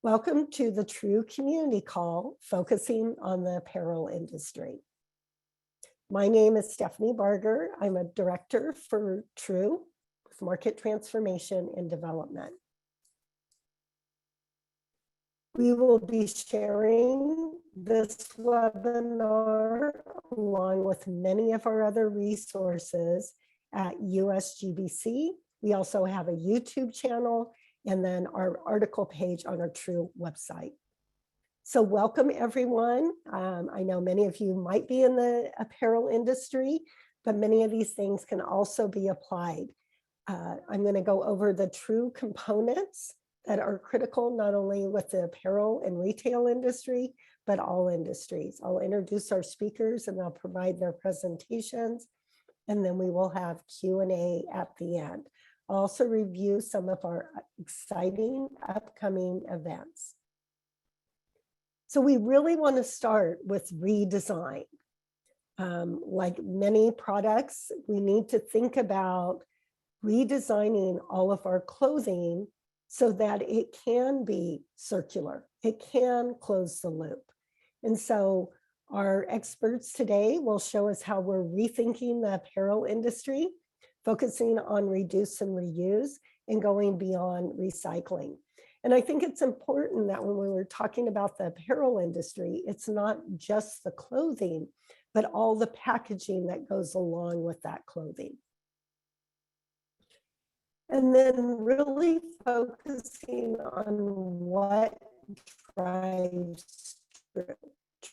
Welcome to the True Community Call, focusing on the apparel industry. My name is Stephanie Barger. I'm a director for True with Market Transformation and Development. We will be sharing this webinar along with many of our other resources at USGBC. We also have a YouTube channel and then our article page on our True website. So welcome everyone. I know many of you might be in the apparel industry, but many of these things can also be applied. I'm going to go over the True components that are critical not only with the apparel and retail industry, but all industries. I'll introduce our speakers and they'll provide their presentations, and then we will have Q&A at the end. I'll also review some of our exciting upcoming events. So we really want to start with redesign. Like many products, we need to think about redesigning all of our clothing so that it can be circular. It can close the loop. And so our experts today will show us how we're rethinking the apparel industry, focusing on reduce and reuse and going beyond recycling. And I think it's important that when we're talking about the apparel industry, it's not just the clothing, but all the packaging that goes along with that clothing. And then really focusing on what drives True.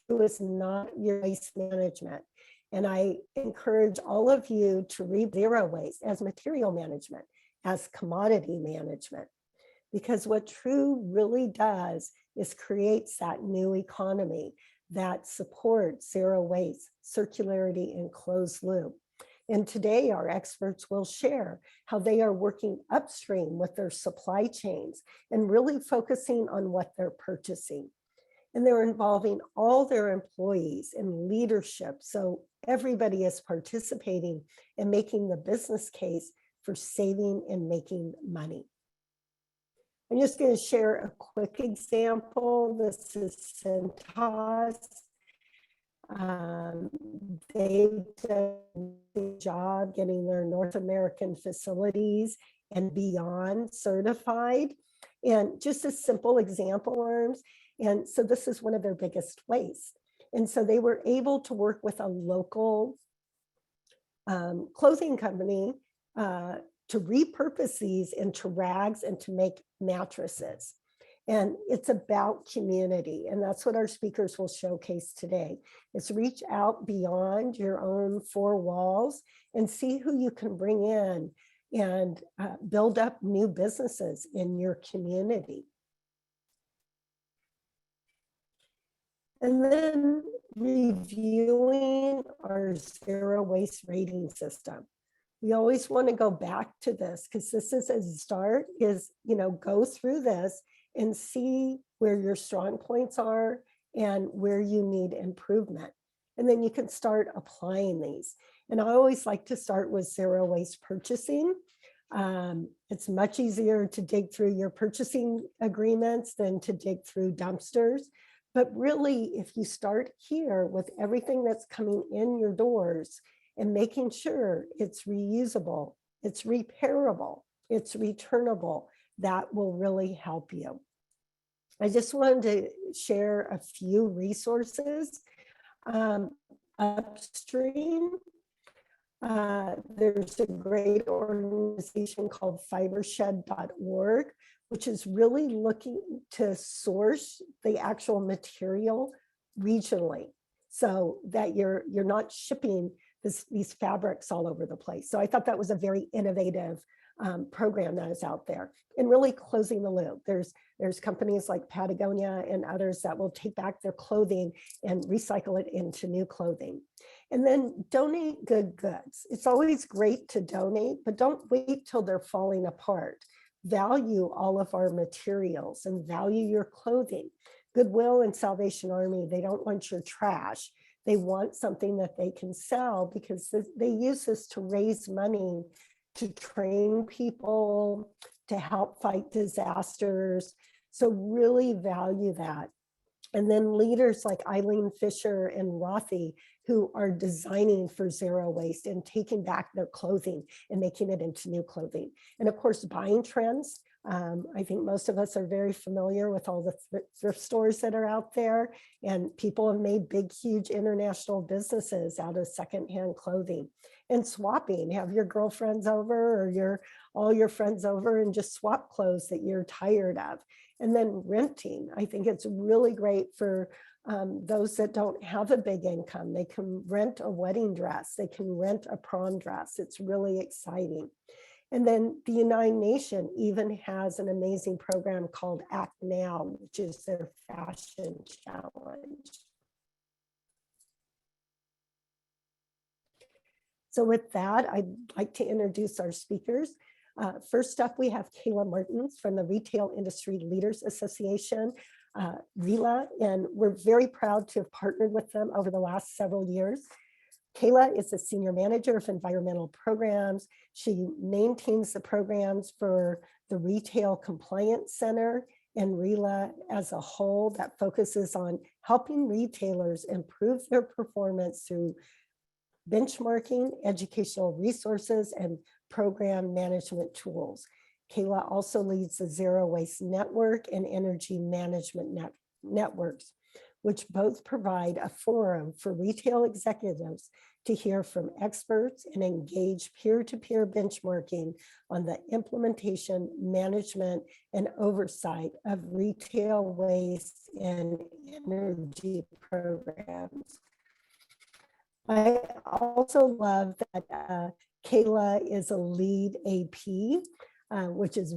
True is not your waste management. And I encourage all of you to read zero waste as material management, as commodity management, because what True really does is creates that new economy that supports zero waste, circularity, and closed loop. And today our experts will share how they are working upstream with their supply chains and really focusing on what they're purchasing. And they're involving all their employees in leadership. So everybody is participating in making the business case for saving and making money. I'm just going to share a quick example. This is Cintas. They've done a good job getting their North American facilities and beyond certified. And just a simple example, arms. And so this is one of their biggest wastes. And so they were able to work with a local clothing company to repurpose these into rags and to make mattresses. And it's about community. And that's what our speakers will showcase today. It's reach out beyond your own four walls and see who you can bring in and build up new businesses in your community. And then reviewing our zero waste rating system. We always want to go back to this because this is a start is, go through this and see where your strong points are and where you need improvement. And then you can start applying these. And I always like to start with zero waste purchasing. It's much easier to dig through your purchasing agreements than to dig through dumpsters. But really, if you start here with everything that's coming in your doors and making sure it's reusable, it's repairable, it's returnable, that will really help you. I just wanted to share a few resources. Upstream, there's a great organization called fibershed.org, which is really looking to source the actual material regionally so that you're not shipping these fabrics all over the place. So I thought that was a very innovative program that is out there and really closing the loop. There's companies like Patagonia and others that will take back their clothing and recycle it into new clothing. And then donate good goods. It's always great to donate, but don't wait till they're falling apart. Value all of our materials and value your clothing. Goodwill and Salvation Army, they don't want your trash. They want something that they can sell because they use this to raise money, to train people, to help fight disasters. So really value that. And then leaders like Eileen Fisher and Rothy, who are designing for zero waste and taking back their clothing and making it into new clothing. And of course, buying trends. I think most of us are very familiar with all the thrift stores that are out there, and people have made big, huge international businesses out of secondhand clothing. And swapping, have your girlfriends over or all your friends over and just swap clothes that you're tired of. And then renting, I think it's really great for those that don't have a big income. They can rent a wedding dress, they can rent a prom dress. It's really exciting. And then the United Nations even has an amazing program called Act Now, which is their fashion challenge. So with that, I'd like to introduce our speakers. First up, we have Kayla Martins from the Retail Industry Leaders Association, RILA, and we're very proud to have partnered with them over the last several years. Kayla is the Senior Manager of Environmental Programs. She maintains the programs for the Retail Compliance Center and RILA as a whole that focuses on helping retailers improve their performance through benchmarking, educational resources, and program management tools. Kayla also leads the Zero Waste Network and Energy Management Networks, which both provide a forum for retail executives to hear from experts and engage peer-to-peer benchmarking on the implementation, management, and oversight of retail waste and energy programs. I also love that Kayla is a lead AP, which is,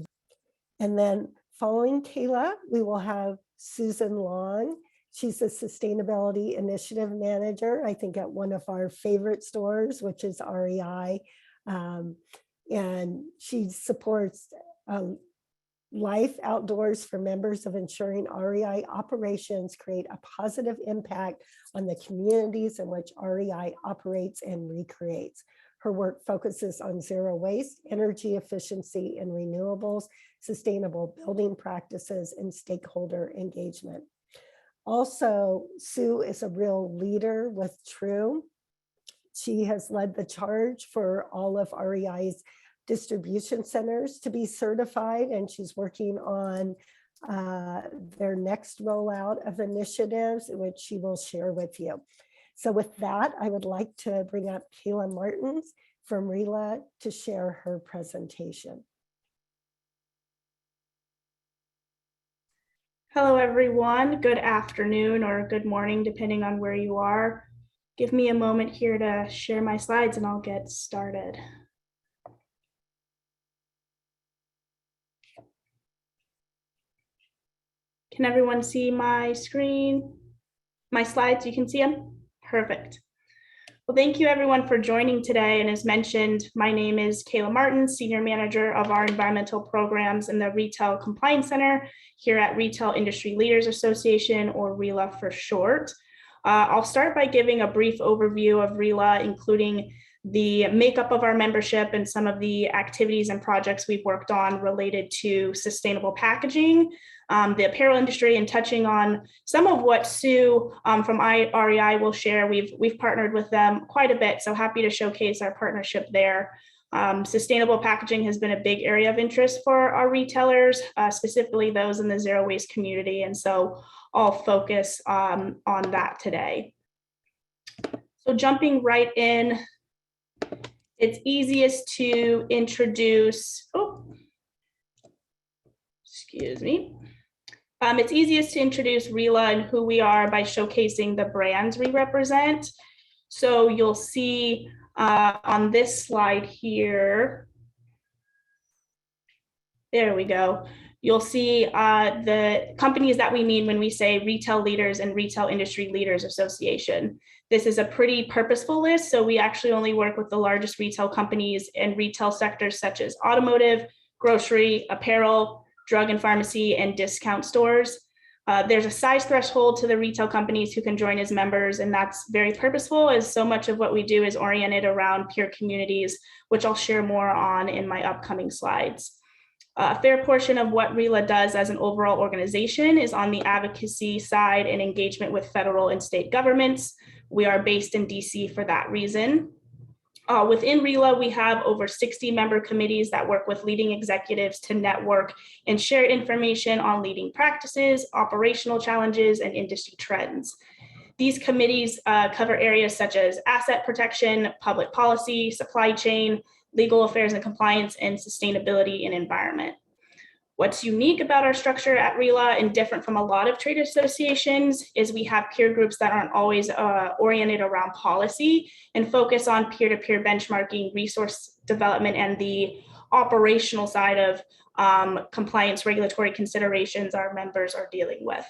and then following Kayla, we will have Susan Long. She's a Sustainability Initiative Manager, I think at one of our favorite stores, which is REI. And she supports life outdoors for members of ensuring REI operations create a positive impact on the communities in which REI operates and recreates. Her work focuses on zero waste, energy efficiency and renewables, sustainable building practices, and stakeholder engagement. Also, Sue is a real leader with True. She has led the charge for all of REI's distribution centers to be certified, and she's working on their next rollout of initiatives, which she will share with you. So with that, I would like to bring up Kayla Martins from RILA to share her presentation. Hello, everyone. Good afternoon or good morning, depending on where you are. Give me a moment here to share my slides and I'll get started. Can everyone see my screen? My slides, you can see them? Perfect. Well, thank you everyone for joining today. And as mentioned, my name is Kayla Martin, Senior Manager of our environmental programs in the Retail Compliance Center here at Retail Industry Leaders Association, or RILA for short. I'll start by giving a brief overview of RILA, including the makeup of our membership and some of the activities and projects we've worked on related to sustainable packaging, the apparel industry, and touching on some of what Sue from REI will share. We've partnered with them quite a bit, so happy to showcase our partnership there. Sustainable packaging has been a big area of interest for our retailers, specifically those in the zero waste community, and so I'll focus on that today. So jumping right in, it's easiest to introduce, it's easiest to introduce RILA and who we are by showcasing the brands we represent. So you'll see on this slide here, there we go. You'll see the companies that we mean when we say Retail Leaders and Retail Industry Leaders Association. This is a pretty purposeful list, so we actually only work with the largest retail companies in retail sectors such as automotive, grocery, apparel, drug and pharmacy, and discount stores. There's a size threshold to the retail companies who can join as members, and that's very purposeful, as so much of what we do is oriented around peer communities, which I'll share more on in my upcoming slides. A fair portion of what RILA does as an overall organization is on the advocacy side and engagement with federal and state governments. We are based in DC for that reason. Within RILA, we have over 60 member committees that work with leading executives to network and share information on leading practices, operational challenges, and industry trends. These committees cover areas such as asset protection, public policy, supply chain, legal affairs and compliance, and sustainability and environment. What's unique about our structure at RILA and different from a lot of trade associations is we have peer groups that aren't always oriented around policy and focus on peer-to-peer benchmarking, resource development, and the operational side of compliance regulatory considerations our members are dealing with.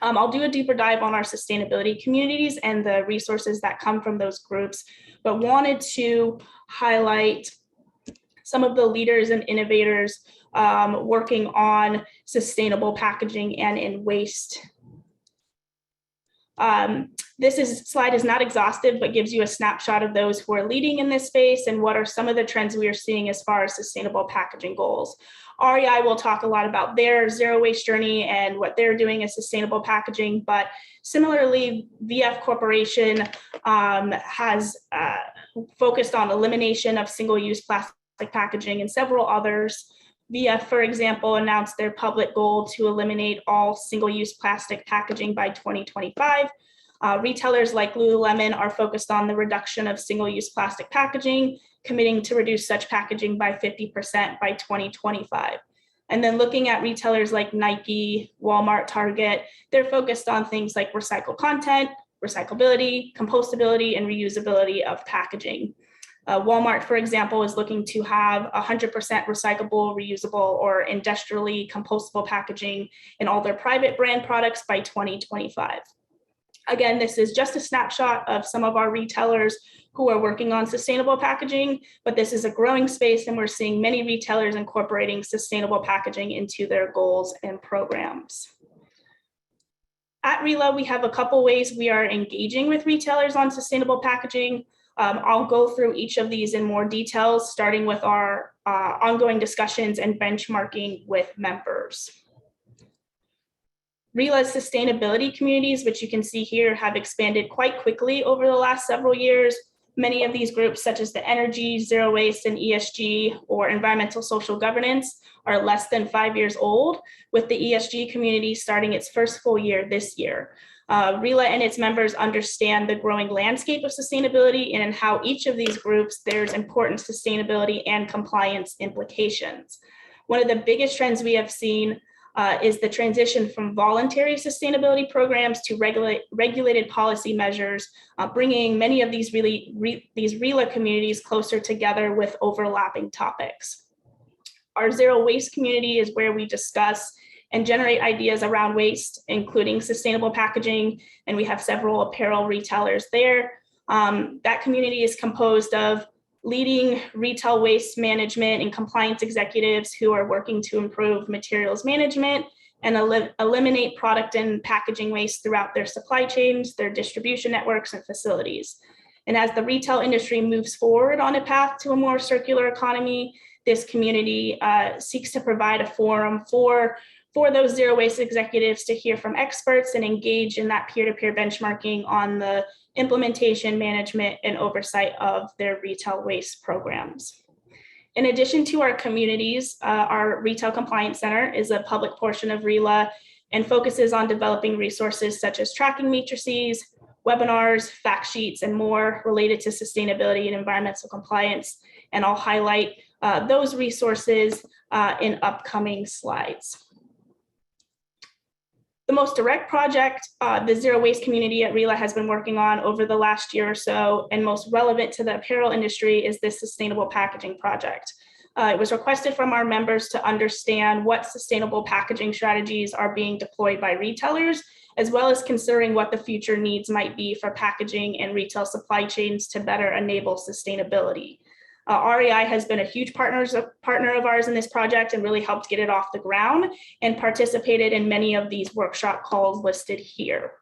I'll do a deeper dive on our sustainability communities and the resources that come from those groups, but wanted to highlight some of the leaders and innovators working on sustainable packaging and in waste. This slide is not exhaustive, but gives you a snapshot of those who are leading in this space and what are some of the trends we are seeing as far as sustainable packaging goals. REI will talk a lot about their zero waste journey and what they're doing in sustainable packaging, but similarly, VF Corporation has focused on elimination of single-use plastic packaging and several others. VF, for example, announced their public goal to eliminate all single-use plastic packaging by 2025. Retailers like Lululemon are focused on the reduction of single-use plastic packaging, committing to reduce such packaging by 50% by 2025. And then looking at retailers like Nike, Walmart, Target, they're focused on things like recycled content, recyclability, compostability, and reusability of packaging. Walmart, for example, is looking to have 100% recyclable, reusable, or industrially compostable packaging in all their private brand products by 2025. Again, this is just a snapshot of some of our retailers who are working on sustainable packaging, but this is a growing space and we're seeing many retailers incorporating sustainable packaging into their goals and programs. At RILA, we have a couple ways we are engaging with retailers on sustainable packaging. I'll go through each of these in more detail, starting with our ongoing discussions and benchmarking with members. RILA's sustainability communities, which you can see here, have expanded quite quickly over the last several years. Many of these groups, such as the energy, zero waste, and ESG, or environmental social governance, are less than 5 years old, with the ESG community starting its first full year this year. RILA and its members understand the growing landscape of sustainability and in how each of these groups, there's important sustainability and compliance implications. One of the biggest trends we have seen is the transition from voluntary sustainability programs to regulated policy measures, bringing many of these RILA communities closer together with overlapping topics. Our zero waste community is where we discuss and generate ideas around waste, including sustainable packaging, and we have several apparel retailers there. That community is composed of leading retail waste management and compliance executives who are working to improve materials management and eliminate product and packaging waste throughout their supply chains, their distribution networks, and facilities. And as the retail industry moves forward on a path to a more circular economy, this community seeks to provide a forum for those zero waste executives to hear from experts and engage in that peer-to-peer benchmarking on the implementation, management, and oversight of their retail waste programs. In addition to our communities, our Retail Compliance Center is a public portion of RILA and focuses on developing resources such as tracking matrices, webinars, fact sheets, and more related to sustainability and environmental compliance. And I'll highlight those resources in upcoming slides. The most direct project the zero waste community at RILA has been working on over the last year or so, and most relevant to the apparel industry, is this sustainable packaging project. It was requested from our members to understand what sustainable packaging strategies are being deployed by retailers, as well as considering what the future needs might be for packaging and retail supply chains to better enable sustainability. REI has been a huge partner of ours in this project and really helped get it off the ground and participated in many of these workshop calls listed here.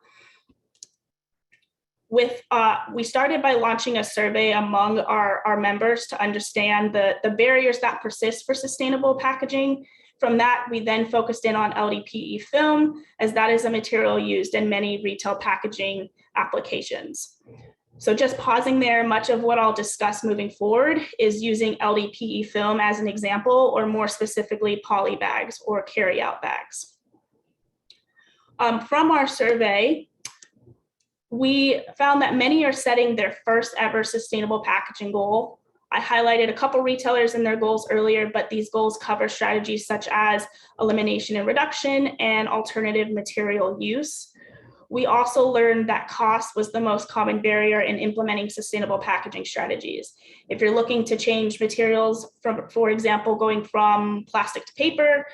We started by launching a survey among our members to understand the barriers that persist for sustainable packaging. From that, we then focused in on LDPE film, as that is a material used in many retail packaging applications. So just pausing there, much of what I'll discuss moving forward is using LDPE film as an example, or more specifically, poly bags or carry-out bags. From our survey, we found that many are setting their first ever sustainable packaging goal. I highlighted a couple retailers in their goals earlier, but these goals cover strategies such as elimination and reduction and alternative material use. We also learned that cost was the most common barrier in implementing sustainable packaging strategies. If you're looking to change materials, for example, going from plastic to paper,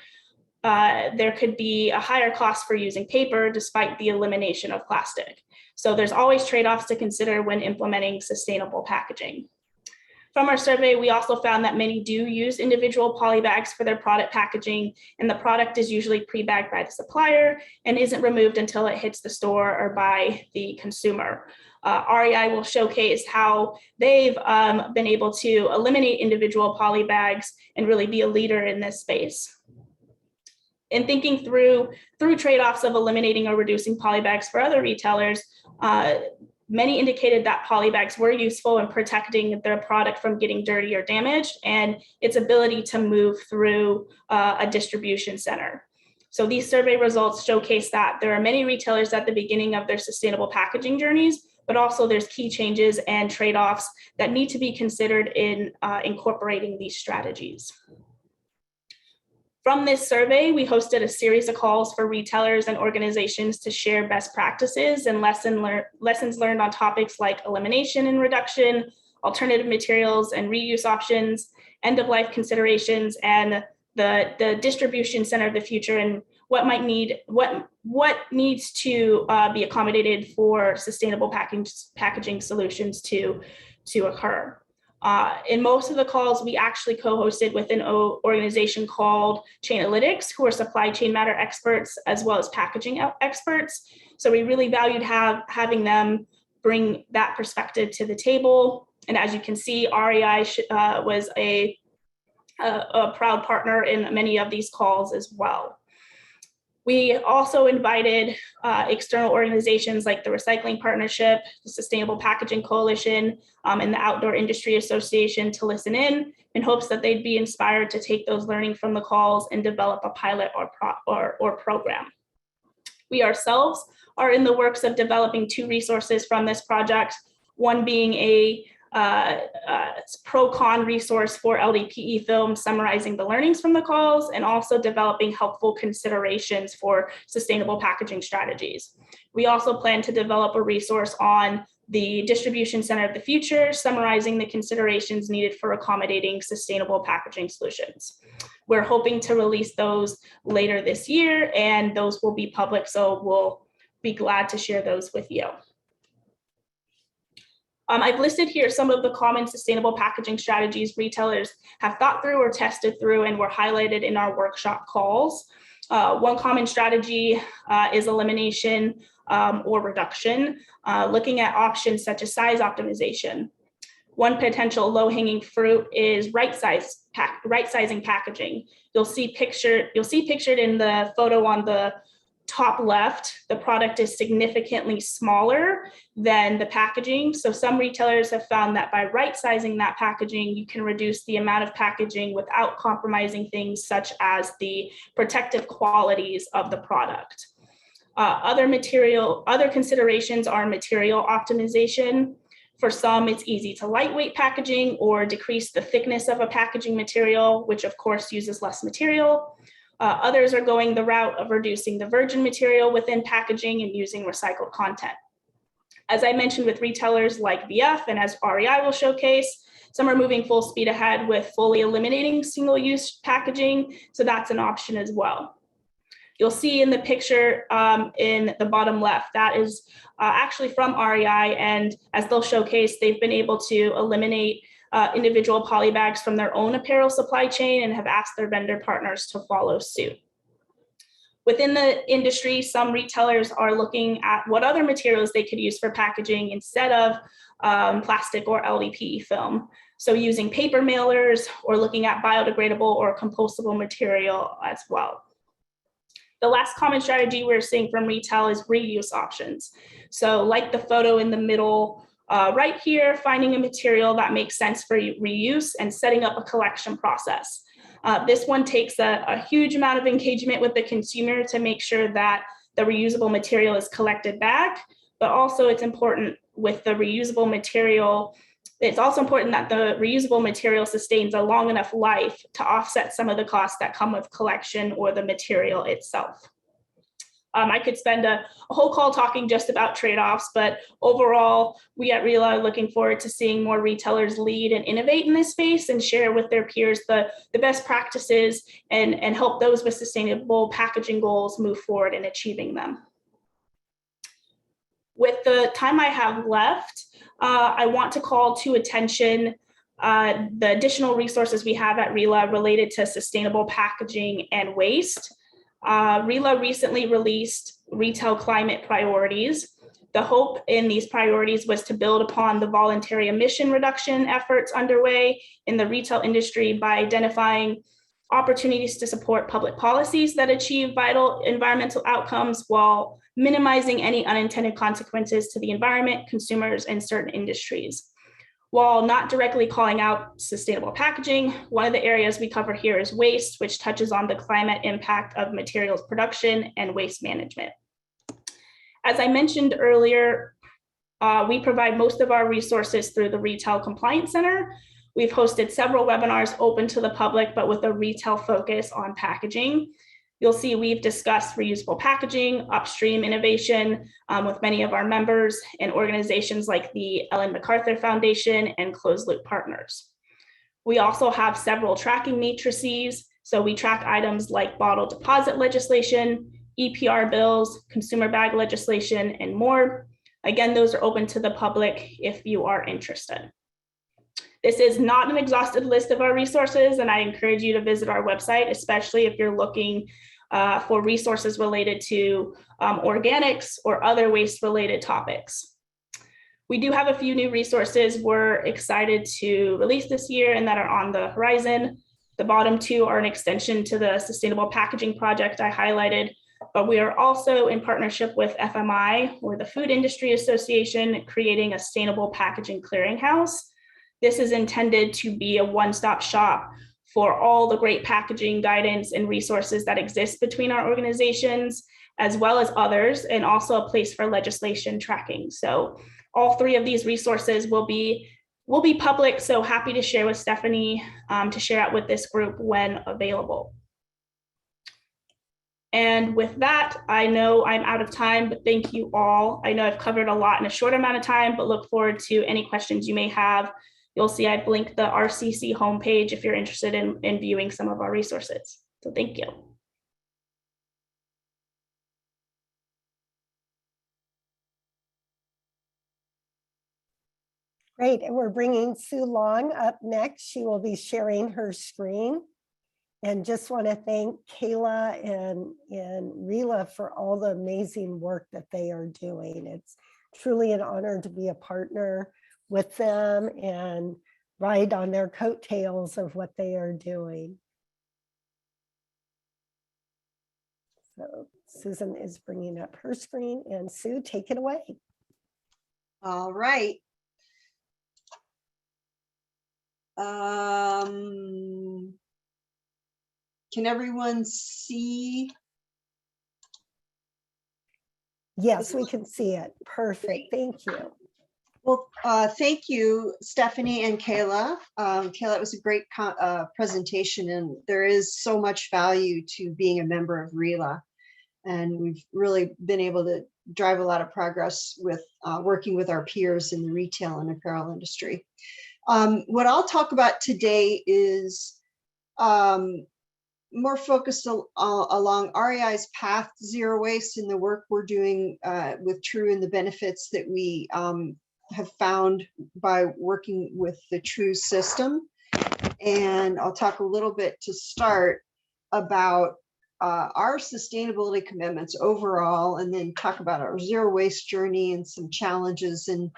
there could be a higher cost for using paper despite the elimination of plastic. So there's always trade-offs to consider when implementing sustainable packaging. From our survey, we also found that many do use individual poly bags for their product packaging, and the product is usually pre-bagged by the supplier and isn't removed until it hits the store or by the consumer. REI will showcase how they've been able to eliminate individual poly bags and really be a leader in this space. In thinking through trade-offs of eliminating or reducing poly bags for other retailers, many indicated that poly bags were useful in protecting their product from getting dirty or damaged and its ability to move through a distribution center. So these survey results showcase that there are many retailers at the beginning of their sustainable packaging journeys, but also there's key changes and trade-offs that need to be considered in incorporating these strategies. From this survey, we hosted a series of calls for retailers and organizations to share best practices and lessons learned on topics like elimination and reduction, alternative materials and reuse options, end-of-life considerations, and the distribution center of the future and what needs to be accommodated for sustainable packaging solutions to occur. In most of the calls, we actually co-hosted with an organization called Chainalytics, who are supply chain matter experts as well as packaging experts. So we really valued having them bring that perspective to the table. And as you can see, REI was a proud partner in many of these calls as well. We also invited external organizations like the Recycling Partnership, the Sustainable Packaging Coalition, and the Outdoor Industry Association to listen in hopes that they'd be inspired to take those learning from the calls and develop a pilot or program. We ourselves are in the works of developing 2 resources from this project, one being a pro-con resource for LDPE film summarizing the learnings from the calls and also developing helpful considerations for sustainable packaging strategies. We also plan to develop a resource on the distribution center of the future, summarizing the considerations needed for accommodating sustainable packaging solutions. We're hoping to release those later this year, and those will be public, so we'll be glad to share those with you. I've listed here some of the common sustainable packaging strategies retailers have thought through or tested through and were highlighted in our workshop calls. One common strategy is elimination or reduction, looking at options such as size optimization. One potential low-hanging fruit is right-sizing packaging. You'll see pictured in the photo on the top left, the product is significantly smaller than the packaging. So some retailers have found that by right-sizing that packaging, you can reduce the amount of packaging without compromising things such as the protective qualities of the product. Other considerations are material optimization. For some, it's easy to lightweight packaging or decrease the thickness of a packaging material, which of course uses less material. Others are going the route of reducing the virgin material within packaging and using recycled content. As I mentioned with retailers like VF and as REI will showcase, some are moving full speed ahead with fully eliminating single-use packaging, so that's an option as well. You'll see in the picture in the bottom left, that is actually from REI, and as they'll showcase, they've been able to eliminate individual poly bags from their own apparel supply chain and have asked their vendor partners to follow suit. Within the industry, some retailers are looking at what other materials they could use for packaging instead of plastic or LDPE film. So using paper mailers or looking at biodegradable or compostable material as well. The last common strategy we're seeing from retail is reuse options. So like the photo in the middle right here, finding a material that makes sense for reuse and setting up a collection process. This one takes a huge amount of engagement with the consumer to make sure that the reusable material is collected back, but also it's important with the reusable material. It's also important that the reusable material sustains a long enough life to offset some of the costs that come with collection or the material itself. I could spend a whole call talking just about trade-offs, but overall, we at RILA are looking forward to seeing more retailers lead and innovate in this space and share with their peers the best practices and help those with sustainable packaging goals move forward in achieving them. With the time I have left, I want to call to attention the additional resources we have at RILA related to sustainable packaging and waste. RILA recently released Retail Climate Priorities. The hope in these priorities was to build upon the voluntary emission reduction efforts underway in the retail industry by identifying opportunities to support public policies that achieve vital environmental outcomes while minimizing any unintended consequences to the environment, consumers, and certain industries. While not directly calling out sustainable packaging, one of the areas we cover here is waste, which touches on the climate impact of materials production and waste management. As I mentioned earlier, we provide most of our resources through the Retail Compliance Center. We've hosted several webinars open to the public, but with a retail focus on packaging. You'll see we've discussed reusable packaging, upstream innovation with many of our members and organizations like the Ellen MacArthur Foundation and Closed Loop Partners. We also have several tracking matrices. So we track items like bottle deposit legislation, EPR bills, consumer bag legislation, and more. Again, those are open to the public if you are interested. This is not an exhaustive list of our resources, and I encourage you to visit our website, especially if you're looking for resources related to organics or other waste-related topics. We do have a few new resources we're excited to release this year and that are on the horizon. The bottom two are an extension to the Sustainable Packaging Project I highlighted, but we are also in partnership with FMI, or the Food Industry Association, creating a sustainable packaging clearinghouse. This is intended to be a one-stop shop for all the great packaging guidance and resources that exist between our organizations, as well as others, and also a place for legislation tracking. So all three of these resources will be public, so happy to share with Stephanie to share out with this group when available. And with that, I know I'm out of time, but thank you all. I know I've covered a lot in a short amount of time, but look forward to any questions you may have. You'll see I've linked the RCC homepage if you're interested in viewing some of our resources. So thank you. Great, and we're bringing Sue Long up next. She will be sharing her screen. And just want to thank Kayla and RILA for all the amazing work that they are doing. It's truly an honor to be a partner with them and ride on their coattails of what they are doing. So Susan is bringing up her screen, and Sue, take it away. All right. Can everyone see? Yes, we can see it. Perfect. Thank you. Well, thank you, Stephanie and Kayla. Kayla, it was a great presentation, and there is so much value to being a member of RILA. And we've really been able to drive a lot of progress with working with our peers in the retail and apparel industry. What I'll talk about today is more focused along REI's path to zero waste in the work we're doing with True and the benefits that we have found by working with the True system. And I'll talk a little bit to start about our sustainability commitments overall, and then talk about our zero waste journey and some challenges and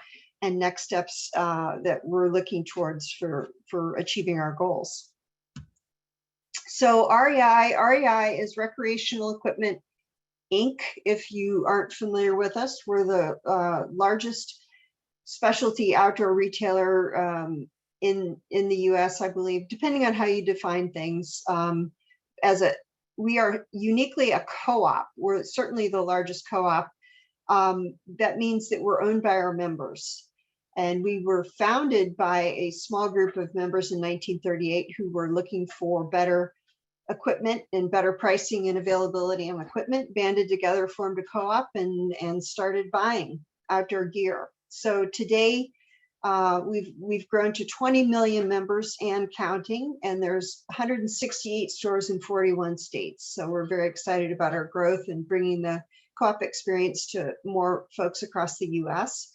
next steps that we're looking towards for achieving our goals. So REI is Recreational Equipment Inc. If you aren't familiar with us, we're the largest specialty outdoor retailer in the US, I believe, depending on how you define things. We are uniquely a co-op. We're certainly the largest co-op. That means that we're owned by our members. And we were founded by a small group of members in 1938 who were looking for better equipment and better pricing and availability of equipment, banded together, formed a co-op, and started buying outdoor gear. So today, we've grown to 20 million members and counting, and there's 168 stores in 41 states. So we're very excited about our growth and bringing the co-op experience to more folks across the US.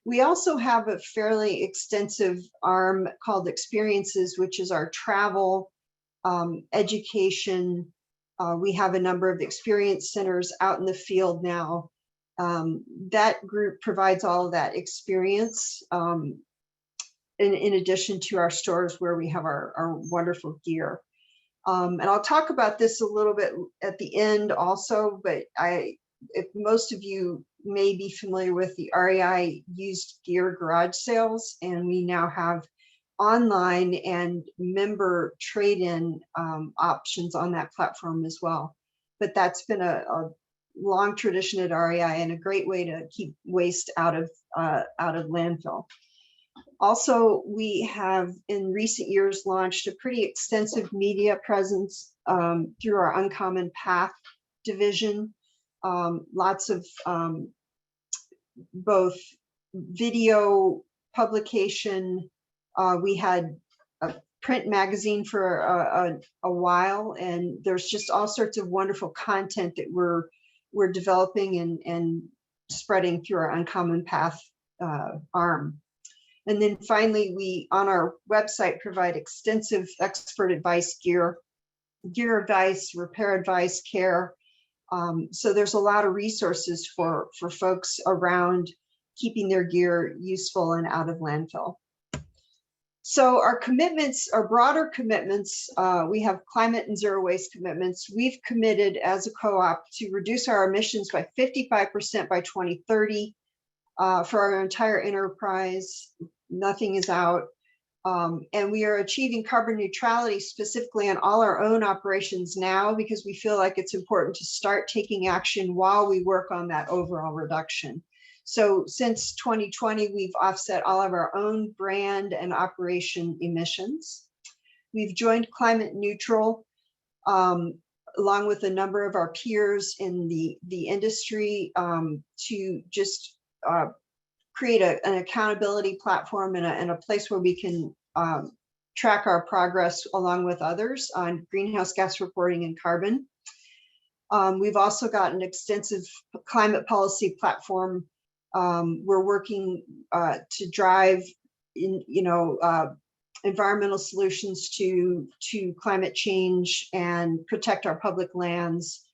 We also have a fairly extensive arm called Experiences, which is our travel, education. We have a number of experience centers out in the field now. That group provides all of that experience in addition to our stores where we have our wonderful gear. And I'll talk about this a little bit at the end also, but if most of you may be familiar with the REI used gear garage sales, and we now have online and member trade-in options on that platform as well. But that's been a long tradition at REI and a great way to keep waste out of landfill. Also, we have in recent years launched a pretty extensive media presence through our Uncommon Path division. Lots of both video publication. We had a print magazine for a while, and there's just all sorts of wonderful content that we're developing and spreading through our Uncommon Path arm. And then finally, we on our website provide extensive expert advice, gear advice, repair advice, care. So there's a lot of resources for folks around keeping their gear useful and out of landfill. So our commitments, our broader commitments, we have climate and zero waste commitments. We've committed as a co-op to reduce our emissions by 55% by 2030 for our entire enterprise. Nothing is out. And we are achieving carbon neutrality specifically on all our own operations now, because we feel like it's important to start taking action while we work on that overall reduction. So since 2020, we've offset all of our own brand and operation emissions. We've joined Climate Neutral, along with a number of our peers in the industry, to just create an accountability platform and a place where we can track our progress along with others on greenhouse gas reporting and carbon. We've also got an extensive climate policy platform. We're working to drive environmental solutions to climate change and protect our public lands.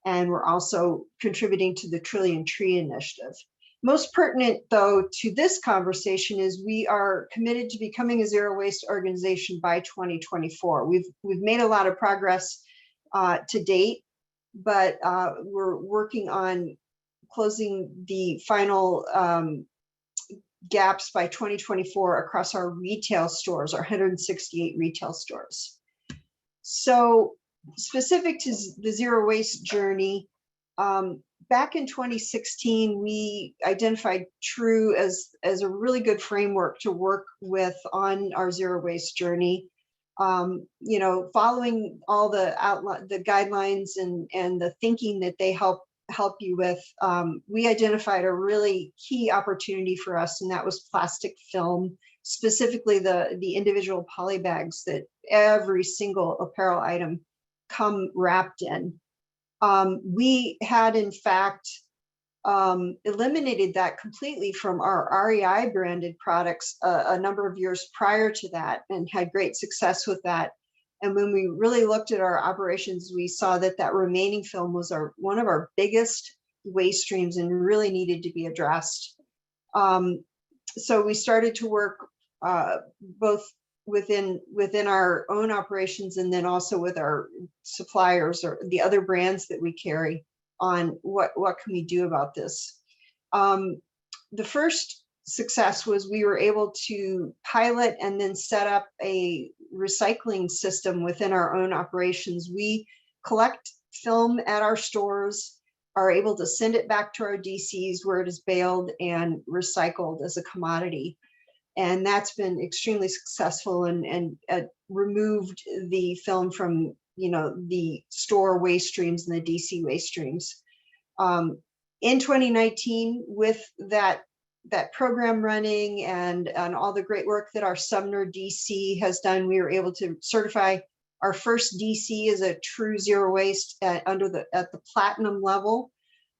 And we're also contributing to the Trillion Tree Initiative. Most pertinent, though, to this conversation is we are committed to becoming a zero waste organization by 2024. We've made a lot of progress to date, but we're working on closing the final gaps by 2024 across our retail stores, our 168 retail stores. So specific to the zero waste journey, back in 2016, we identified TRUE as a really good framework to work with on our zero waste journey. Following all the guidelines and the thinking that they help you with, we identified a really key opportunity for us, and that was plastic film, specifically the individual poly bags that every single apparel item come wrapped in. We had, in fact, eliminated that completely from our REI branded products a number of years prior to that, and had great success with that. And when we really looked at our operations, we saw that that remaining film was one of our biggest waste streams and really needed to be addressed. So we started to work both within our own operations and then also with our suppliers or the other brands that we carry on what can we do about this. The first success was we were able to pilot and then set up a recycling system within our own operations. We collect film at our stores, are able to send it back to our DCs where it is baled and recycled as a commodity. And that's been extremely successful and removed the film from, the store waste streams and the DC waste streams. In 2019, with that program running and all the great work that our Sumner DC has done, we were able to certify our first DC as a true zero waste at the platinum level.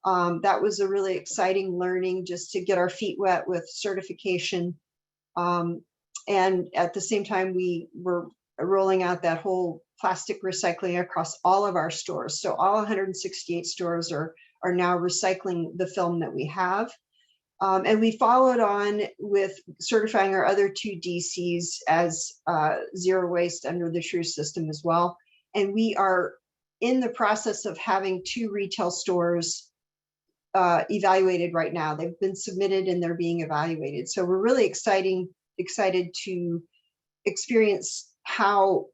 That was a really exciting learning just to get our feet wet with certification. And at the same time, we were rolling out that whole plastic recycling across all of our stores. So all 168 stores are now recycling the film that we have. And we followed on with certifying our other two DCs as zero waste under the TRUE system as well. And we are in the process of having 2 retail stores evaluated right now. They've been submitted and they're being evaluated. So we're really excited to experience how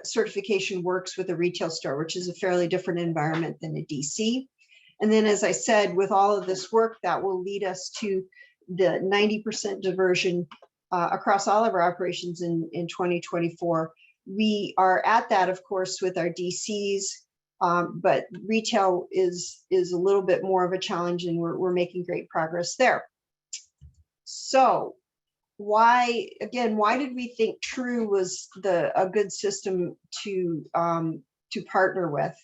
certification works with a retail store, which is a fairly different environment than a DC. And then, as I said, with all of this work, that will lead us to the 90% diversion across all of our operations in 2024. We are at that, of course, with our DCs, but retail is a little bit more of a challenge, and we're making great progress there. So why did we think TRUE was a good system to partner with?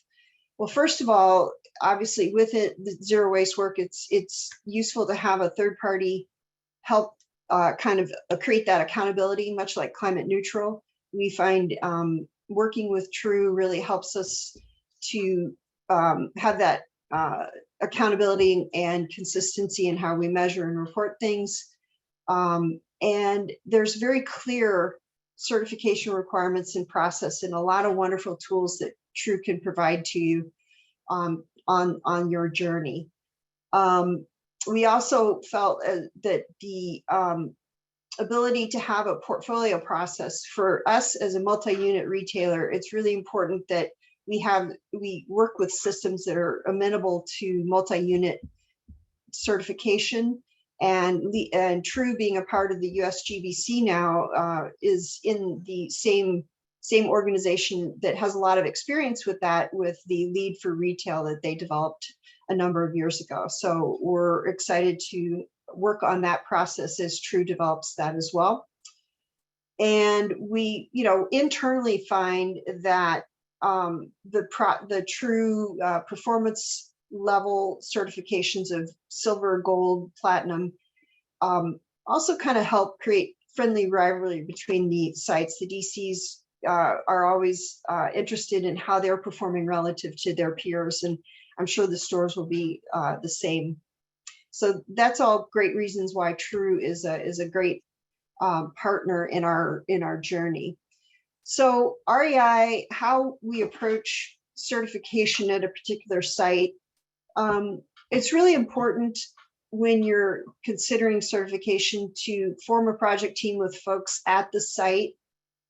Well, first of all, obviously with the zero waste work, it's useful to have a third party help kind of create that accountability, much like climate neutral. We find working with TRUE really helps us to have that accountability and consistency in how we measure and report things. And there's very clear certification requirements and process and a lot of wonderful tools that TRUE can provide to you on your journey. We also felt that the ability to have a portfolio process for us as a multi-unit retailer, it's really important that we work with systems that are amenable to multi-unit certification. And TRUE, being a part of the USGBC now, is in the same organization that has a lot of experience with that, with the Lead for Retail that they developed a number of years ago. So we're excited to work on that process as TRUE develops that as well. And we, internally find that the TRUE performance level certifications of silver, gold, platinum also kind of help create friendly rivalry between the sites. The DCs are always interested in how they're performing relative to their peers, and I'm sure the stores will be the same. So that's all great reasons why TRUE is a great partner in our journey. So REI, how we approach certification at a particular site, it's really important when you're considering certification to form a project team with folks at the site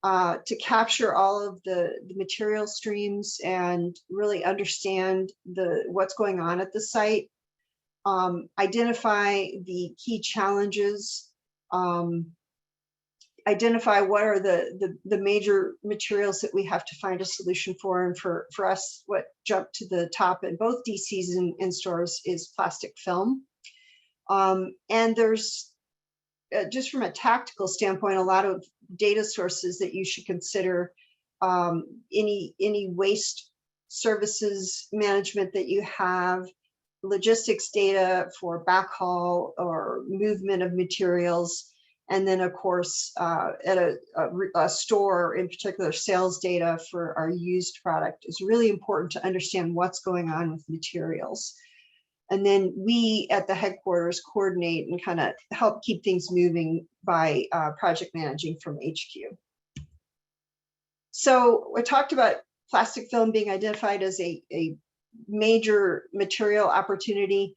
to capture all of the material streams and really understand what's going on at the site, identify the key challenges, identify what are the major materials that we have to find a solution for. And for us, what jumped to the top in both DCs and stores is plastic film. And there's, just from a tactical standpoint, a lot of data sources that you should consider. Any waste services management that you have, logistics data for backhaul or movement of materials, And then, of course, at a store, in particular, sales data for our used product is really important to understand what's going on with materials. And then we at the headquarters coordinate and kind of help keep things moving by project managing from HQ. So we talked about plastic film being identified as a major material opportunity.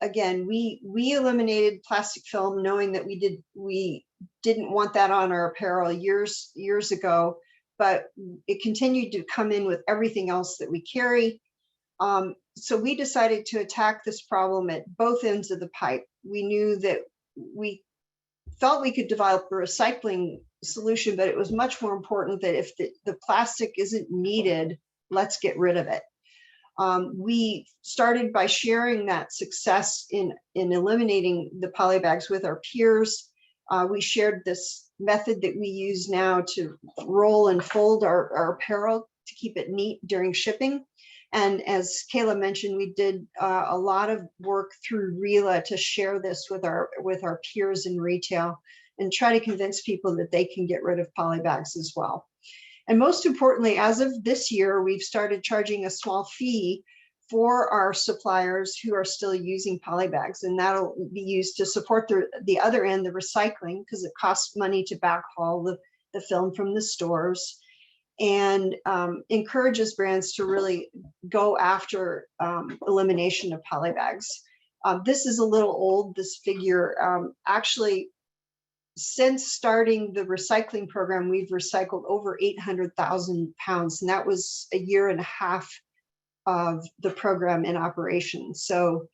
Again, we eliminated plastic film knowing that we didn't want that on our apparel years ago, but it continued to come in with everything else that we carry. So we decided to attack this problem at both ends of the pipe. We knew that we felt we could develop a recycling solution, but it was much more important that if the plastic isn't needed, let's get rid of it. We started by sharing that success in eliminating the polybags with our peers. We shared this method that we use now to roll and fold our apparel to keep it neat during shipping. And as Kayla mentioned, we did a lot of work through RILA to share this with our peers in retail and try to convince people that they can get rid of polybags as well. And most importantly, as of this year, we've started charging a small fee for our suppliers who are still using polybags, and that'll be used to support the other end, the recycling, because it costs money to backhaul the film from the stores, and encourages brands to really go after elimination of polybags. This is a little old, this figure. Actually, since starting the recycling program, we've recycled over 800,000 pounds, and that was a year and a half of the program in operation. So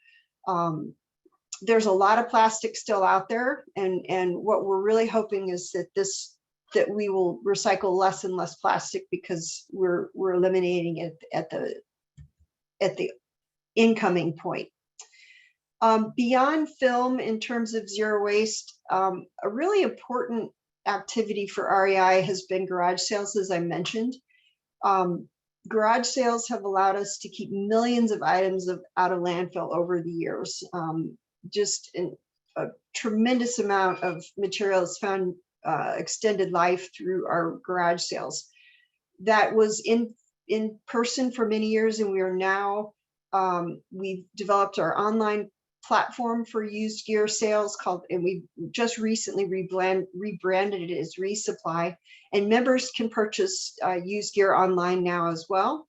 there's a lot of plastic still out there, and what we're really hoping is that we will recycle less and less plastic because we're eliminating it at the incoming point. Beyond film, in terms of zero waste, a really important activity for REI has been garage sales, as I mentioned. Garage sales have allowed us to keep millions of items out of landfill over the years. Just a tremendous amount of materials found extended life through our garage sales. That was in person for many years, and we are now, we've developed our online platform for used gear sales and we just recently rebranded it as Resupply, and members can purchase used gear online now as well.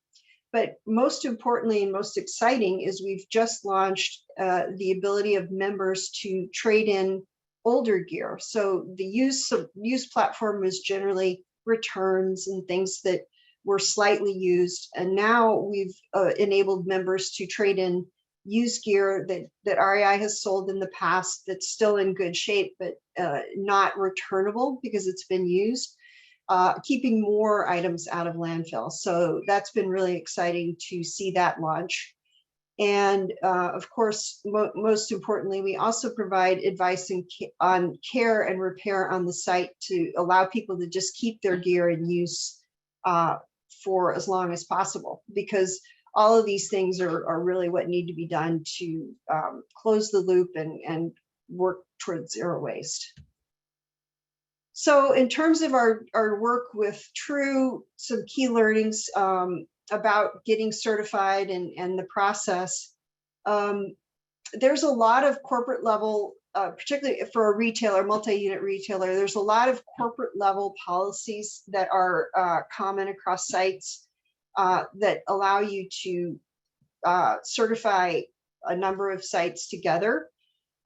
But most importantly and most exciting is we've just launched the ability of members to trade in older gear. So the used platform was generally returns and things that were slightly used, and now we've enabled members to trade in used gear that REI has sold in the past that's still in good shape, but not returnable because it's been used, keeping more items out of landfill. So that's been really exciting to see that launch. And of course, most importantly, we also provide advice on care and repair on the site to allow people to just keep their gear in use for as long as possible, because all of these things are really what need to be done to close the loop and work towards zero waste. So in terms of our work with True, some key learnings about getting certified and the process. There's a lot of corporate level, particularly for a retailer, multi-unit retailer, there's a lot of corporate level policies that are common across sites that allow you to certify a number of sites together.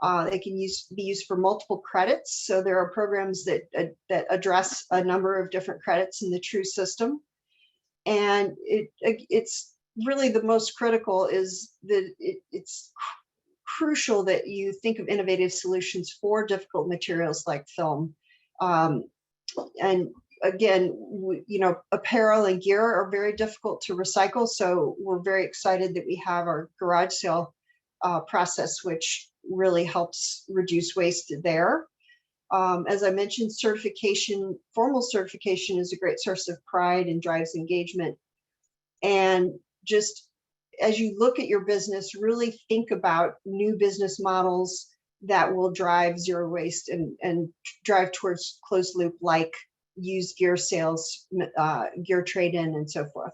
They can be used for multiple credits. So there are programs that address a number of different credits in the True system. And it's really the most critical is that it's crucial that you think of innovative solutions for difficult materials like film. And again, apparel and gear are very difficult to recycle. So we're very excited that we have our garage sale process, which really helps reduce waste there. As I mentioned, formal certification is a great source of pride and drives engagement. And just as you look at your business, really think about new business models, that will drive zero waste and drive towards closed loop, like used gear sales, gear trade-in, and so forth.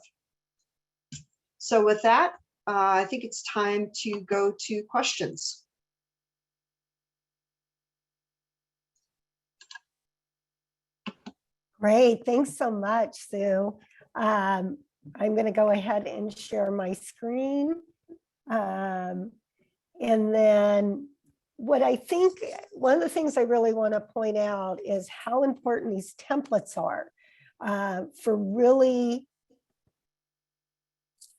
So with that, I think it's time to go to questions. Great, thanks so much, Sue. I'm going to go ahead and share my screen. And then what I think, one of the things I really want to point out is how important these templates are for really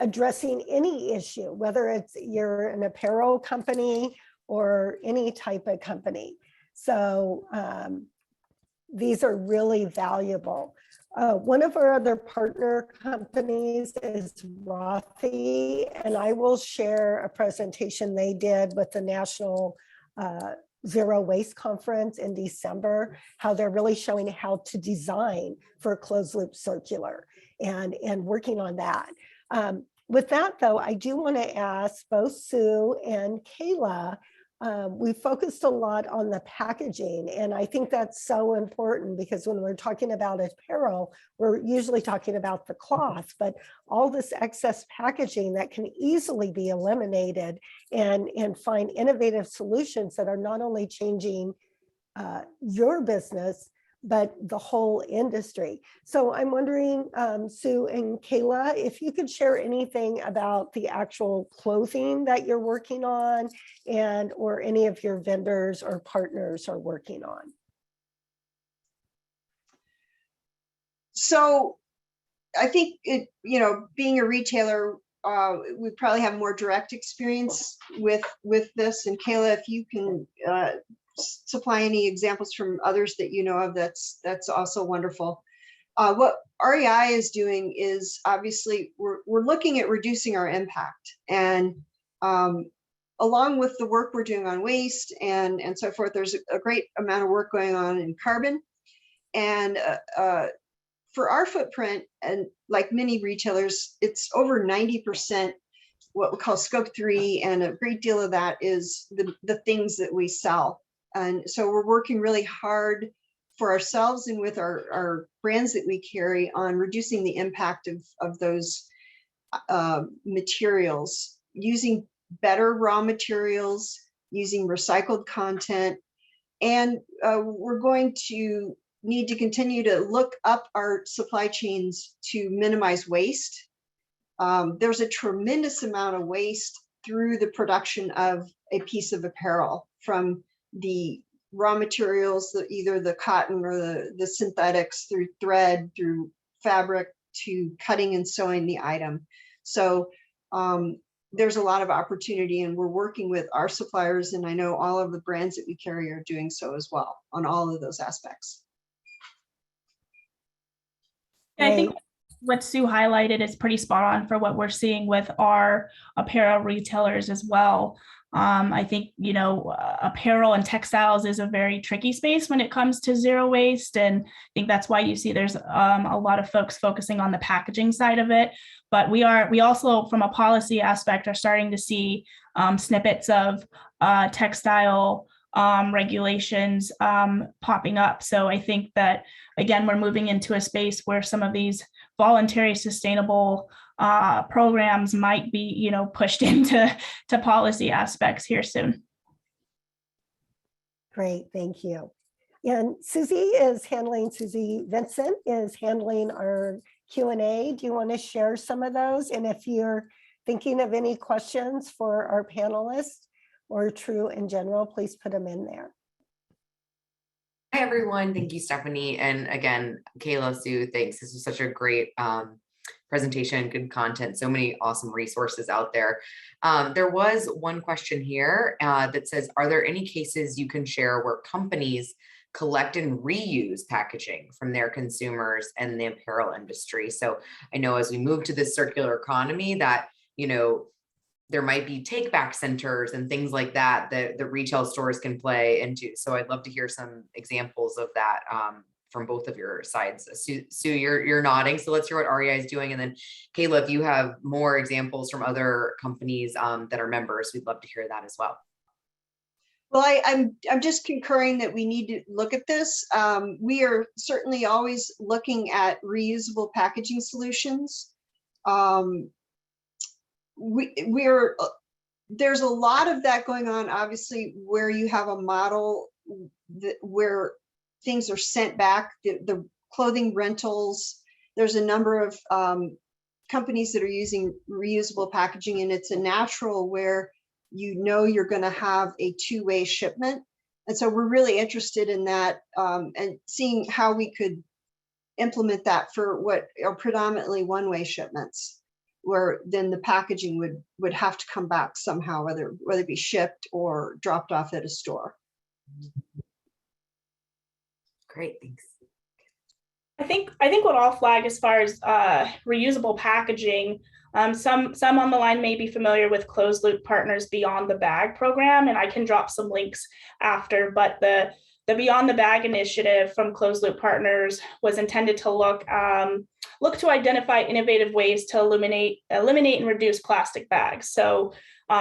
addressing any issue, whether it's you're an apparel company or any type of company. So these are really valuable. One of our other partner companies is Rothy, and I will share a presentation they did with the National Zero Waste Conference in December, how they're really showing how to design for a closed loop circular and working on that. With that though, I do want to ask both Sue and Kayla, we focused a lot on the packaging, and I think that's so important because when we're talking about apparel, we're usually talking about the cloth, but all this excess packaging that can easily be eliminated and find innovative solutions that are not only changing your business, but the whole industry. So I'm wondering, Sue and Kayla, if you could share anything about the actual clothing that you're working on and or any of your vendors or partners are working on. So I think being a retailer, we probably have more direct experience with this. And Kayla, if you can supply any examples from others that you know of, that's also wonderful. What REI is doing is obviously we're looking at reducing our impact, and along with the work we're doing on waste and so forth, there's a great amount of work going on in carbon. And for our footprint, and like many retailers, it's over 90% what we call scope 3, and a great deal of that is the things that we sell. And so we're working really hard for ourselves and with our brands that we carry on reducing the impact of those materials, using better raw materials, using recycled content. And we're going to need to continue to look up our supply chains to minimize waste. There's a tremendous amount of waste through the production of a piece of apparel, from the raw materials, either the cotton or the synthetics, through thread, through fabric, to cutting and sewing the item. So there's a lot of opportunity, and we're working with our suppliers, and I know all of the brands that we carry are doing so as well on all of those aspects. I think what Sue highlighted is pretty spot on for what we're seeing with our apparel retailers as well. I think, apparel and textiles is a very tricky space when it comes to zero waste. And I think that's why you see there's a lot of folks focusing on the packaging side of it. But we also, from a policy aspect, are starting to see snippets of textile regulations popping up. So I think that, again, we're moving into a space where some of these voluntary sustainable programs might be, pushed into policy aspects here soon. Great, thank you. And Susie Vincent is handling our Q&A. Do you want to share some of those? And if you're thinking of any questions for our panelists or True in general, please put them in there. Hi, everyone. Thank you, Stephanie. And again, Kayla, Sue, thanks. This was such a great presentation, good content, so many awesome resources out there. There was one question here that says, are there any cases you can share where companies collect and reuse packaging from their consumers and the apparel industry? So I know as we move to this circular economy that, there might be take back centers and things like that that the retail stores can play into. So I'd love to hear some examples of that from both of your sides. Sue, you're nodding, so let's hear what REI is doing. And then Kayla, if you have more examples from other companies that are members, we'd love to hear that as well. Well, I'm just concurring that we need to look at this. We are certainly always looking at reusable packaging solutions. There's a lot of that going on, obviously, where you have a model where things are sent back, the clothing rentals. There's a number of companies that are using reusable packaging, and it's a natural where you know you're going to have a two-way shipment. And so we're really interested in that and seeing how we could implement that for what are predominantly one-way shipments, where then the packaging would have to come back somehow, whether it be shipped or dropped off at a store. Great, thanks. I think what I'll flag as far as reusable packaging, some on the line may be familiar with Closed Loop Partners Beyond the Bag program, and I can drop some links after, but the Beyond the Bag initiative from Closed Loop Partners was intended to look to identify innovative ways to eliminate and reduce plastic bags. So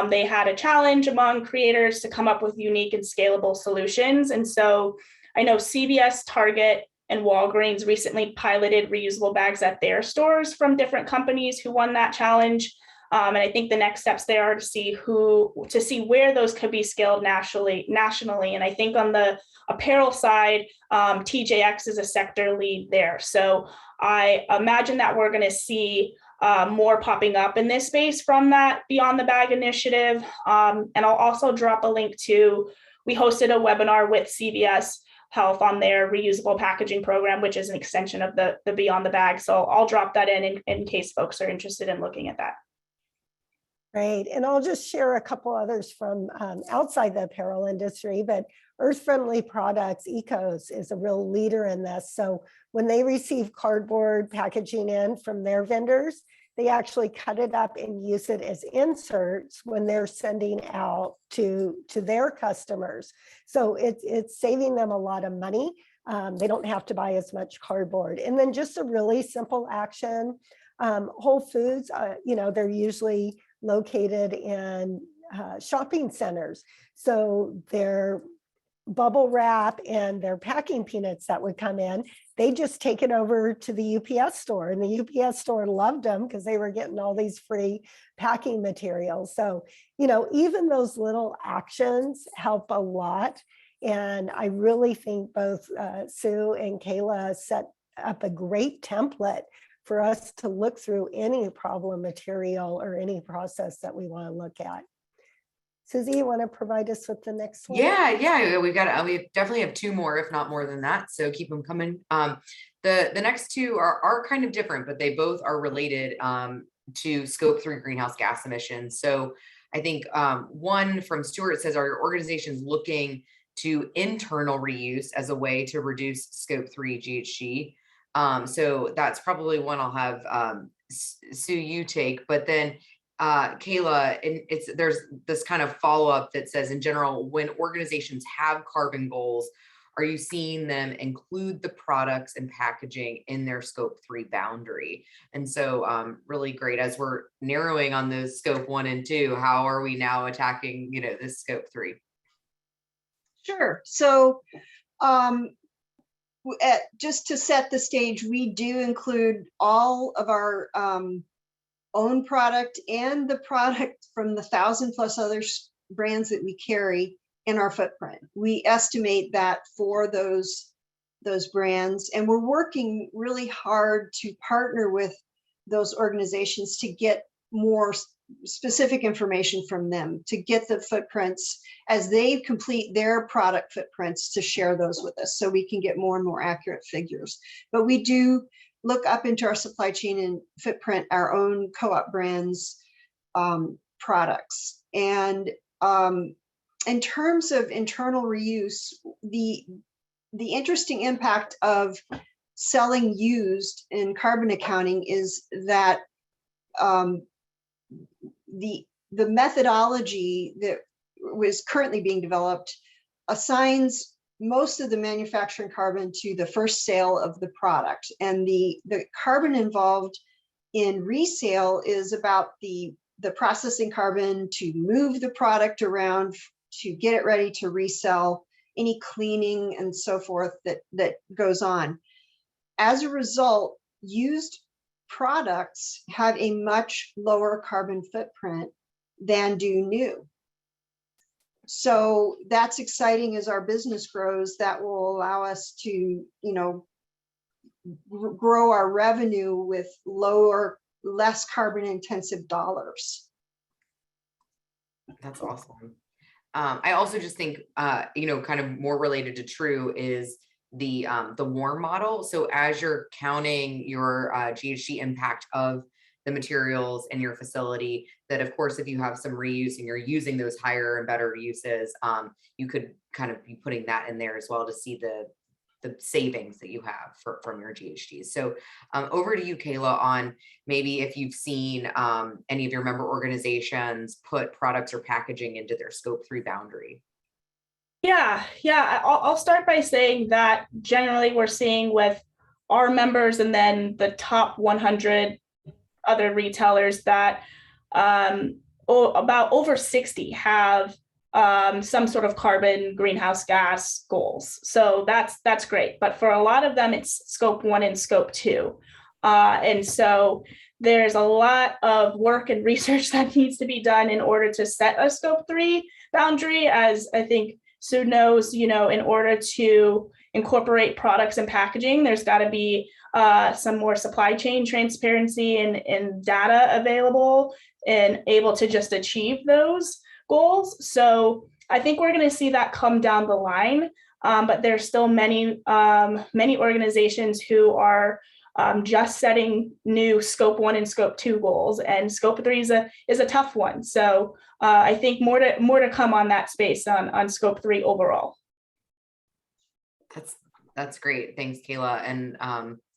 they had a challenge among creators to come up with unique and scalable solutions. And so I know CVS, Target, and Walgreens recently piloted reusable bags at their stores from different companies who won that challenge. And I think the next steps there are to see where those could be scaled nationally. And I think on the apparel side, TJX is a sector lead there. So I imagine that we're going to see more popping up in this space from that Beyond the Bag initiative. And I'll also drop a link to, we hosted a webinar with CVS Health on their reusable packaging program, which is an extension of the Beyond the Bag. So I'll drop that in case folks are interested in looking at that. Great. And I'll just share a couple others from outside the apparel industry, but Earth Friendly Products, Ecos, is a real leader in this. So when they receive cardboard packaging in from their vendors, they actually cut it up and use it as inserts when they're sending out to their customers. So it's saving them a lot of money. They don't have to buy as much cardboard. And then just a really simple action, Whole Foods, they're usually located in shopping centers. So their bubble wrap and their packing peanuts that would come in, they just take it over to the UPS store, and the UPS store loved them because they were getting all these free packing materials. So, even those little actions help a lot. And I really think both Sue and Kayla set up a great template for us to look through any problem material or any process that we want to look at. Susie, you want to provide us with the next one? Yeah. We definitely have two more, if not more than that. So keep them coming. The next two are kind of different, but they both are related to Scope 3 greenhouse gas emissions. So I think one from Stuart says, are your organizations looking to internal reuse as a way to reduce Scope 3 GHG? So that's probably one I'll have Sue, you take, but then Kayla, and there's this kind of follow-up that says, in general, when organizations have carbon goals, are you seeing them include the products and packaging in their Scope 3 boundary? And so really great, as we're narrowing on those Scope 1 and 2, how are we now attacking, this Scope 3? Sure. So just to set the stage, we do include all of our own product and the product from the 1,000+ other brands that we carry in our footprint. We estimate that for those brands, and we're working really hard to partner with those organizations to get more specific information from them, to get the footprints as they complete their product footprints, to share those with us so we can get more and more accurate figures. But we do look up into our supply chain and footprint our own co-op brands products. And in terms of internal reuse, the interesting impact of selling used in carbon accounting is that the methodology that was currently being developed assigns most of the manufacturing carbon to the first sale of the product, and the carbon involved in resale is about the processing carbon to move the product around to get it ready to resell, any cleaning and so forth that goes on. As a result, used products have a much lower carbon footprint than do new. So that's exciting. As our business grows, that will allow us to, you know, grow our revenue with less carbon intensive dollars. That's awesome. I also just think, you know, kind of more related to True is the warm model. So as you're counting your GHG impact of the materials in your facility, that of course, if you have some reuse and you're using those higher and better uses, you could kind of be putting that in there as well to see the savings that you have from your GHGs. So over to you, Kayla, on maybe if you've seen any of your member organizations put products or packaging into their scope 3 boundary. Yeah. I'll start by saying that generally we're seeing with our members and then the top 100 other retailers that about over 60 have some sort of carbon greenhouse gas goals. So that's great. But for a lot of them, it's scope 1 and scope 2. And so there's a lot of work and research that needs to be done in order to set a scope 3 boundary. As I think Sue knows, you know, in order to incorporate products and packaging, there's got to be some more supply chain transparency and data available and able to just achieve those goals. So I think we're going to see that come down the line, but there's still many organizations who are just setting new scope 1 and scope 2 goals, and scope 3 is a tough one. So I think more to come on that space on scope 3 overall. That's great. Thanks, Kayla. And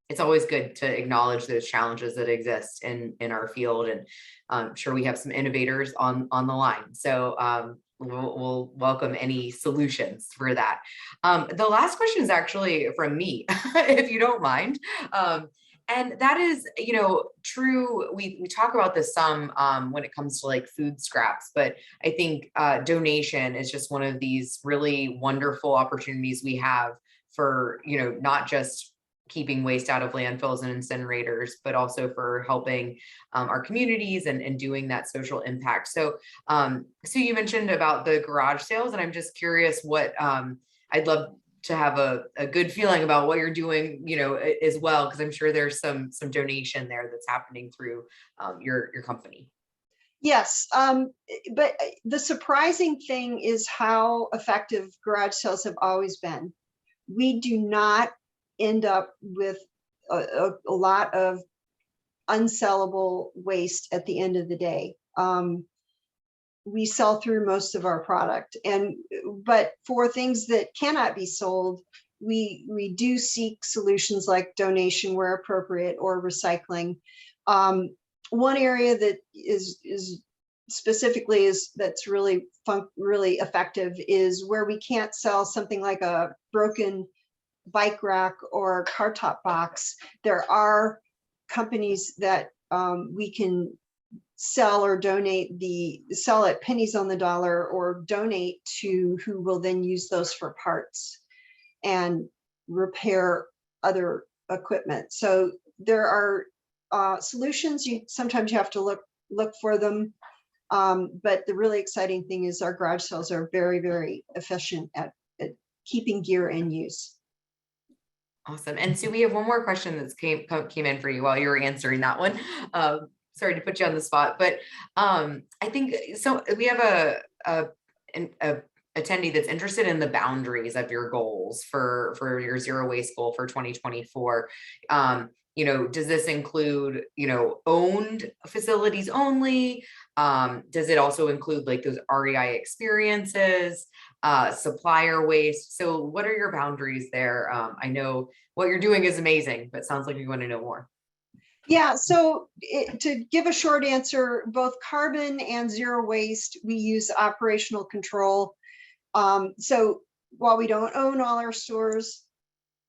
it's always good to acknowledge those challenges that exist in our field. And I'm sure we have some innovators on the line. So we'll welcome any solutions for that. The last question is actually from me, if you don't mind. And that is, you know, True, we talk about this some when it comes to like food scraps, but I think donation is just one of these really wonderful opportunities we have for, you know, not just keeping waste out of landfills and incinerators, but also for helping our communities and doing that social impact. So, so you mentioned about the garage sales, and I'm just curious what I'd love to have a good feeling about what you're doing, you know, as well, because I'm sure there's some donation there that's happening through your company. Yes, but the surprising thing is how effective garage sales have always been. We do not end up with a lot of unsellable waste at the end of the day. We sell through most of our product, but for things that cannot be sold, we do seek solutions like donation where appropriate or recycling. One area that is specifically that's really effective is where we can't sell something like a broken bike rack or car top box. There are companies that we can sell or sell at pennies on the dollar or donate to, who will then use those for parts and repair other equipment. So there are solutions. Sometimes you have to look for them. But the really exciting thing is our garage sales are very, very efficient at keeping gear in use. Awesome. And so we have one more question that came in for you while you were answering that one. Sorry to put you on the spot, but I think so. We have a attendee that's interested in the boundaries of your goals for your zero waste goal for 2024. You know, does this include, you know, owned facilities only? Does it also include like those REI experiences, supplier waste? So what are your boundaries there? I know what you're doing is amazing, but sounds like you want to know more. Yeah, so to give a short answer, both carbon and zero waste, we use operational control. So while we don't own all our stores,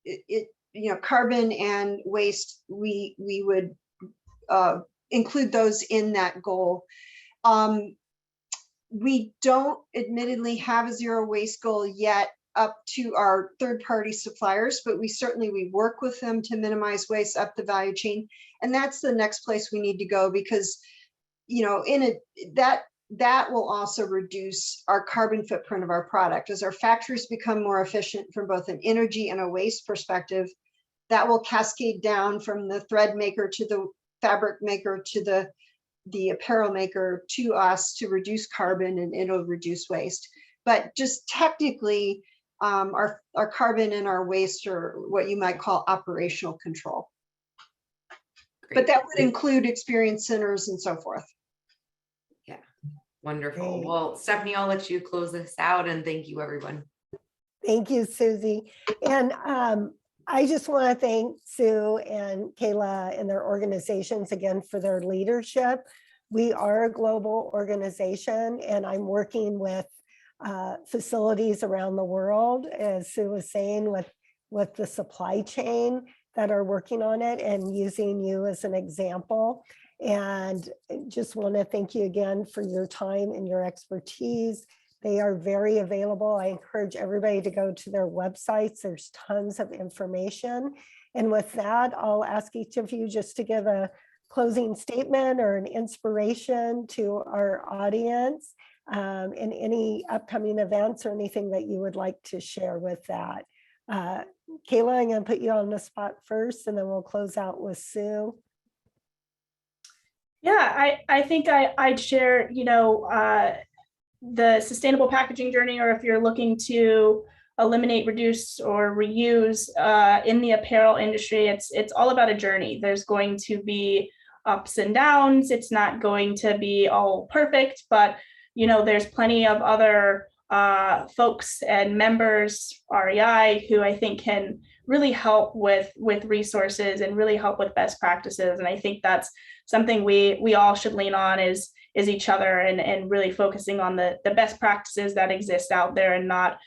you know, carbon and waste, we would include those in that goal. We don't admittedly have a zero waste goal yet up to our third-party suppliers, but we work with them to minimize waste up the value chain. And that's the next place we need to go, because, you know, that will also reduce our carbon footprint of our product. As our factories become more efficient from both an energy and a waste perspective, that will cascade down from the thread maker to the fabric maker to the apparel maker to us to reduce carbon, and it'll reduce waste. But just technically, our carbon and our waste are what you might call operational control. Great. But that would include experience centers and so forth. Yeah, wonderful. Great. Well, Stephanie, I'll let you close this out, and thank you, everyone. Thank you, Susie. And I just want to thank Sue and Kayla and their organizations again for their leadership. We are a global organization, and I'm working with facilities around the world, as Sue was saying, with the supply chain that are working on it, and using you as an example. And just want to thank you again for your time and your expertise. They are very available. I encourage everybody to go to their websites. There's tons of information. And with that, I'll ask each of you just to give a closing statement or an inspiration to our audience, and any upcoming events or anything that you would like to share with that. Kayla, I'm going to put you on the spot first, and then we'll close out with Sue. Yeah, I think I'd share, you know, the sustainable packaging journey, or if you're looking to eliminate, reduce, or reuse in the apparel industry, it's all about a journey. There's going to be ups and downs. It's not going to be all perfect, but you know, there's plenty of other folks and members, REI, who I think can really help with resources and really help with best practices. And I think that's something we all should lean on is each other, and really focusing on the best practices that exist out there, and not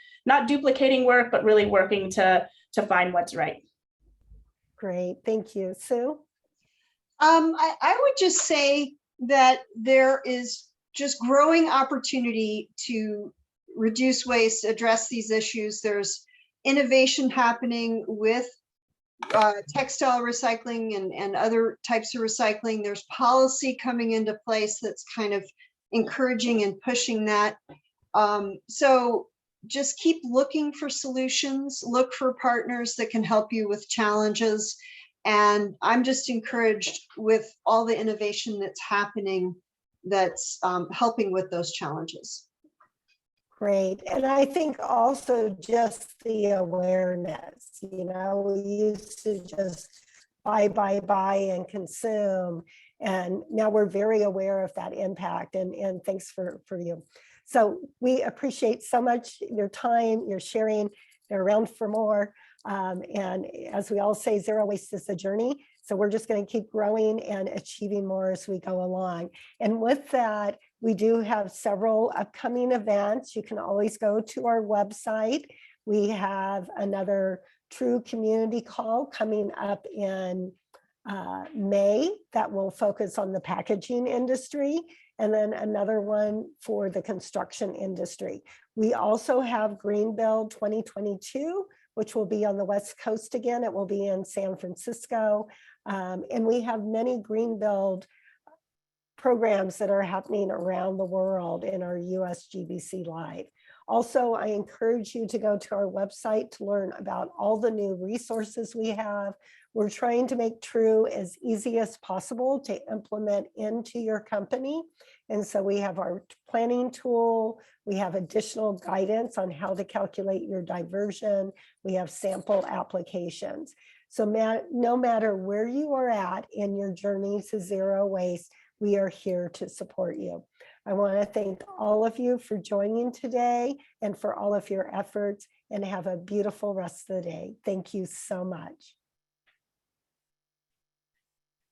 duplicating work, but really working to find what's right. Great, thank you. Sue? I would just say that there is just growing opportunity to reduce waste, address these issues. There's innovation happening with textile recycling and other types of recycling. There's policy coming into place that's kind of encouraging and pushing that. So just keep looking for solutions, look for partners that can help you with challenges. And I'm just encouraged with all the innovation that's happening that's helping with those challenges. Great. And I think also just the awareness, you know, we used to just buy and consume. And now we're very aware of that impact, and thanks for you. So we appreciate so much your time, your sharing. They're around for more. And as we all say, zero waste is a journey. So we're just going to keep growing and achieving more as we go along. And with that, we do have several upcoming events. You can always go to our website. We have another True Community Call coming up in May that will focus on the packaging industry, and then another one for the construction industry. We also have Greenbuild 2022, which will be on the West Coast again. It will be in San Francisco. And we have many Greenbuild programs that are happening around the world in our USGBC Live. Also, I encourage you to go to our website to learn about all the new resources we have. We're trying to make True as easy as possible to implement into your company. And so we have our planning tool. We have additional guidance on how to calculate your diversion. We have sample applications. So no matter where you are at in your journey to zero waste, we are here to support you. I want to thank all of you for joining today and for all of your efforts, and have a beautiful rest of the day. Thank you so much.